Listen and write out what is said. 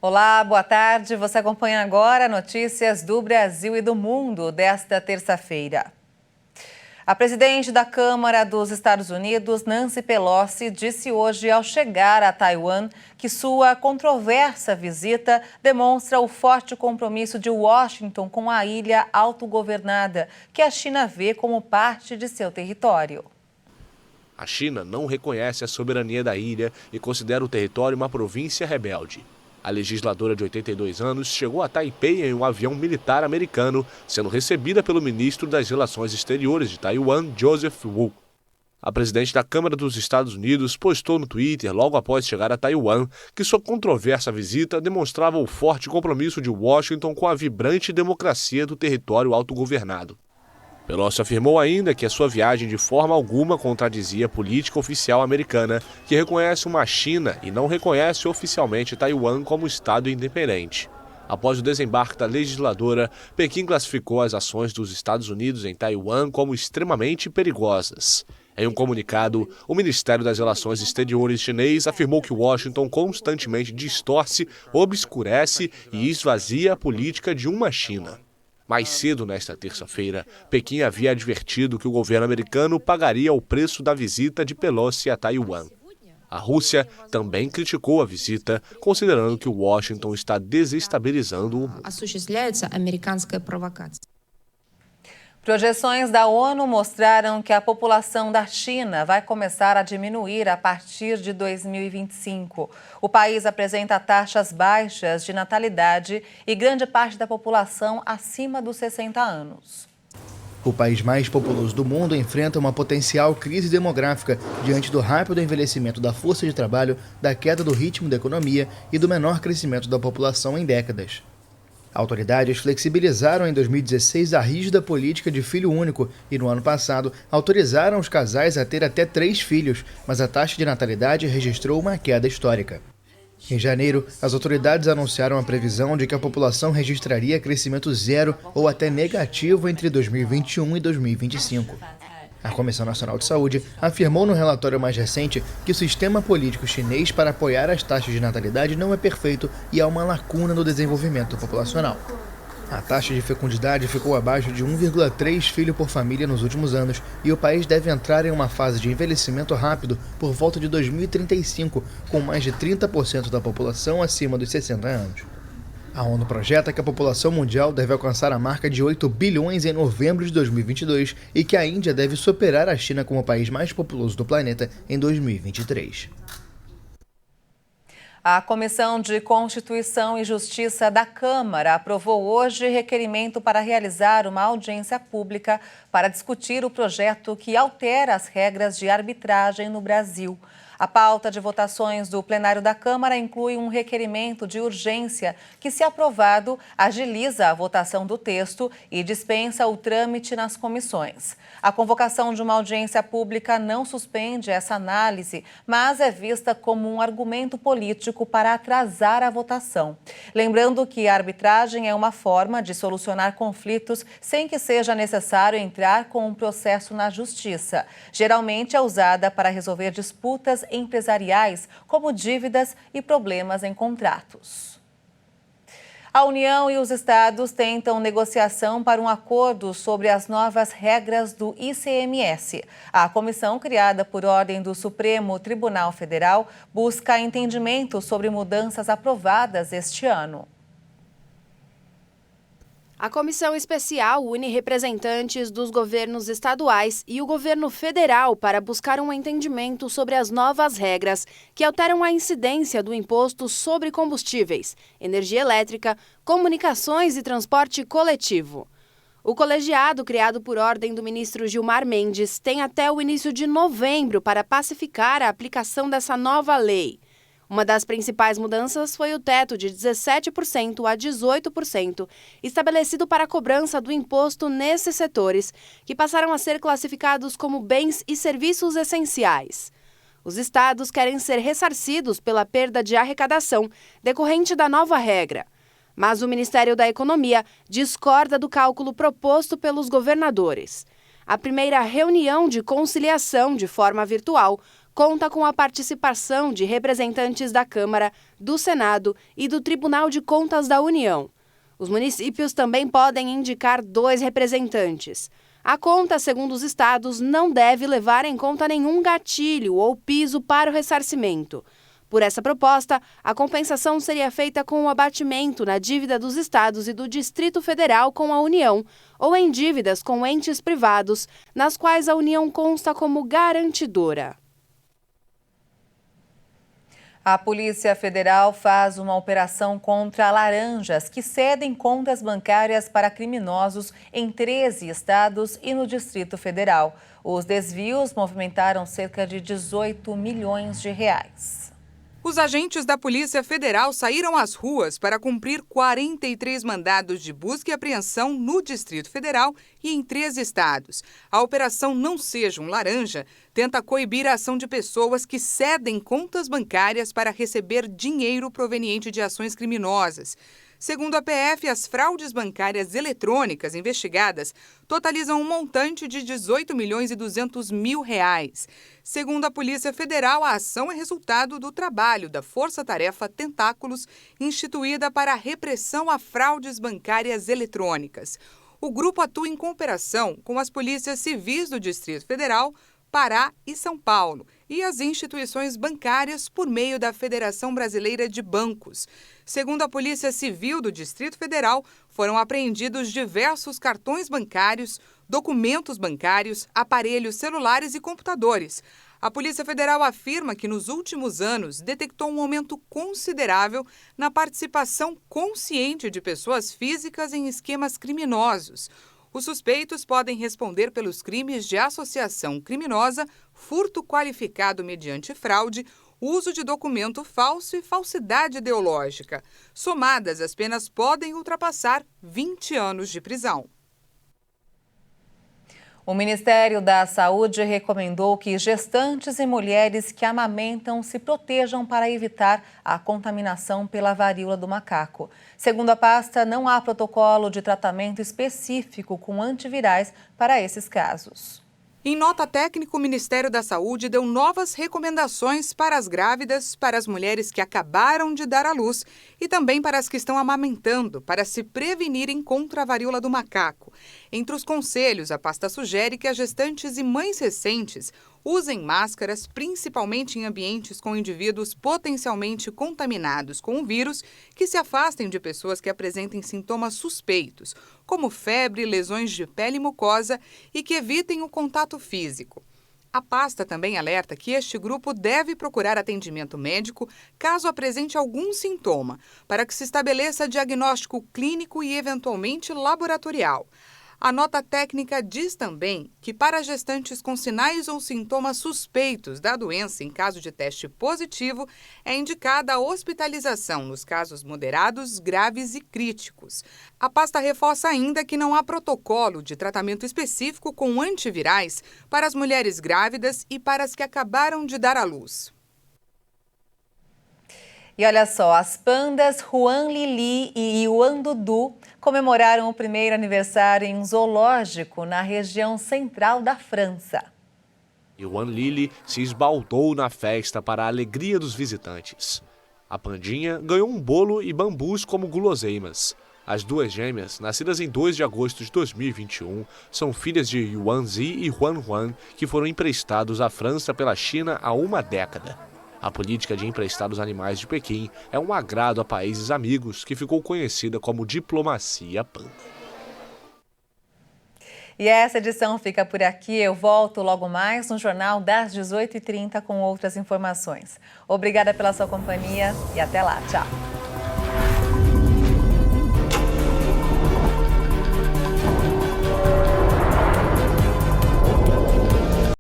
Olá, boa tarde. Você acompanha agora notícias do Brasil e do mundo desta terça-feira. A presidente da Câmara dos Estados Unidos, Nancy Pelosi, disse hoje ao chegar a Taiwan que sua controversa visita demonstra o forte compromisso de Washington com a ilha autogovernada, que a China vê como parte de seu território. A China não reconhece a soberania da ilha e considera o território uma província rebelde. A legisladora de 82 anos chegou a Taipei em um avião militar americano, sendo recebida pelo ministro das Relações Exteriores de Taiwan, Joseph Wu. A presidente da Câmara dos Estados Unidos postou no Twitter, logo após chegar a Taiwan, que sua controversa visita demonstrava o forte compromisso de Washington com a vibrante democracia do território autogovernado. Pelosi afirmou ainda que a sua viagem de forma alguma contradizia a política oficial americana, que reconhece uma China e não reconhece oficialmente Taiwan como Estado independente. Após o desembarque da legisladora, Pequim classificou as ações dos Estados Unidos em Taiwan como extremamente perigosas. Em um comunicado, o Ministério das Relações Exteriores chinês afirmou que Washington constantemente distorce, obscurece e esvazia a política de uma China. Mais cedo, nesta terça-feira, Pequim havia advertido que o governo americano pagaria o preço da visita de Pelosi a Taiwan. A Rússia também criticou a visita, considerando que Washington está desestabilizando o mundo. Projeções da ONU mostraram que a população da China vai começar a diminuir a partir de 2025. O país apresenta taxas baixas de natalidade e grande parte da população acima dos 60 anos. O país mais populoso do mundo enfrenta uma potencial crise demográfica diante do rápido envelhecimento da força de trabalho, da queda do ritmo da economia e do menor crescimento da população em décadas. Autoridades flexibilizaram em 2016 a rígida política de filho único e, no ano passado, autorizaram os casais a ter até 3 filhos, mas a taxa de natalidade registrou uma queda histórica. Em janeiro, as autoridades anunciaram a previsão de que a população registraria crescimento zero ou até negativo entre 2021 e 2025. A Comissão Nacional de Saúde afirmou no relatório mais recente que o sistema político chinês para apoiar as taxas de natalidade não é perfeito e há uma lacuna no desenvolvimento populacional. A taxa de fecundidade ficou abaixo de 1,3 filho por família nos últimos anos e o país deve entrar em uma fase de envelhecimento rápido por volta de 2035, com mais de 30% da população acima dos 60 anos. A ONU projeta que a população mundial deve alcançar a marca de 8 bilhões em novembro de 2022 e que a Índia deve superar a China como o país mais populoso do planeta em 2023. A Comissão de Constituição e Justiça da Câmara aprovou hoje requerimento para realizar uma audiência pública para discutir o projeto que altera as regras de arbitragem no Brasil. A pauta de votações do plenário da Câmara inclui um requerimento de urgência que, se aprovado, agiliza a votação do texto e dispensa o trâmite nas comissões. A convocação de uma audiência pública não suspende essa análise, mas é vista como um argumento político para atrasar a votação. Lembrando que a arbitragem é uma forma de solucionar conflitos sem que seja necessário entrar com um processo na justiça. Geralmente é usada para resolver disputas empresariais, como dívidas e problemas em contratos. A União e os estados tentam negociação para um acordo sobre as novas regras do ICMS. A comissão, criada por ordem do Supremo Tribunal Federal, busca entendimento sobre mudanças aprovadas este ano. A comissão especial une representantes dos governos estaduais e o governo federal para buscar um entendimento sobre as novas regras que alteram a incidência do imposto sobre combustíveis, energia elétrica, comunicações e transporte coletivo. O colegiado, criado por ordem do ministro Gilmar Mendes, tem até o início de novembro para pacificar a aplicação dessa nova lei. Uma das principais mudanças foi o teto de 17% a 18%, estabelecido para a cobrança do imposto nesses setores, que passaram a ser classificados como bens e serviços essenciais. Os estados querem ser ressarcidos pela perda de arrecadação decorrente da nova regra. Mas o Ministério da Economia discorda do cálculo proposto pelos governadores. A primeira reunião de conciliação de forma virtual conta com a participação de representantes da Câmara, do Senado e do Tribunal de Contas da União. Os municípios também podem indicar 2 representantes. A conta, segundo os estados, não deve levar em conta nenhum gatilho ou piso para o ressarcimento. Por essa proposta, a compensação seria feita com o abatimento na dívida dos estados e do Distrito Federal com a União, ou em dívidas com entes privados, nas quais a União consta como garantidora. A Polícia Federal faz uma operação contra laranjas que cedem contas bancárias para criminosos em 13 estados e no Distrito Federal. Os desvios movimentaram cerca de 18 milhões de reais. Os agentes da Polícia Federal saíram às ruas para cumprir 43 mandados de busca e apreensão no Distrito Federal e em 13 estados. A Operação Não Seja um Laranja tenta coibir a ação de pessoas que cedem contas bancárias para receber dinheiro proveniente de ações criminosas. Segundo a PF, as fraudes bancárias eletrônicas investigadas totalizam um montante de 18 milhões e 200 mil reais. Segundo a Polícia Federal, a ação é resultado do trabalho da Força-Tarefa Tentáculos, instituída para a repressão a fraudes bancárias eletrônicas. O grupo atua em cooperação com as polícias civis do Distrito Federal, Pará e São Paulo e as instituições bancárias por meio da Federação Brasileira de Bancos. Segundo a Polícia Civil do Distrito Federal, foram apreendidos diversos cartões bancários, documentos bancários, aparelhos celulares e computadores. A Polícia Federal afirma que nos últimos anos detectou um aumento considerável na participação consciente de pessoas físicas em esquemas criminosos. Os suspeitos podem responder pelos crimes de associação criminosa, furto qualificado mediante fraude, uso de documento falso e falsidade ideológica. Somadas, as penas podem ultrapassar 20 anos de prisão. O Ministério da Saúde recomendou que gestantes e mulheres que amamentam se protejam para evitar a contaminação pela varíola do macaco. Segundo a pasta, não há protocolo de tratamento específico com antivirais para esses casos. Em nota técnica, o Ministério da Saúde deu novas recomendações para as grávidas, para as mulheres que acabaram de dar à luz e também para as que estão amamentando, para se prevenirem contra a varíola do macaco. Entre os conselhos, a pasta sugere que as gestantes e mães recentes usem máscaras, principalmente em ambientes com indivíduos potencialmente contaminados com o vírus, que se afastem de pessoas que apresentem sintomas suspeitos, como febre, lesões de pele e mucosa, e que evitem o contato físico. A pasta também alerta que este grupo deve procurar atendimento médico caso apresente algum sintoma, para que se estabeleça diagnóstico clínico e, eventualmente, laboratorial. A nota técnica diz também que para gestantes com sinais ou sintomas suspeitos da doença em caso de teste positivo, é indicada a hospitalização nos casos moderados, graves e críticos. A pasta reforça ainda que não há protocolo de tratamento específico com antivirais para as mulheres grávidas e para as que acabaram de dar à luz. E olha só, as pandas Huan Lili e Yuan Dudu comemoraram o primeiro aniversário em um zoológico na região central da França. Yuan Lili se esbaldou na festa para a alegria dos visitantes. A pandinha ganhou um bolo e bambus como guloseimas. As duas gêmeas, nascidas em 2 de agosto de 2021, são filhas de Yuan Zi e Huan Huan, que foram emprestados à França pela China há uma década. A política de emprestar os animais de Pequim é um agrado a países amigos que ficou conhecida como diplomacia panda. E essa edição fica por aqui. Eu volto logo mais no Jornal das 18h30 com outras informações. Obrigada pela sua companhia e até lá. Tchau.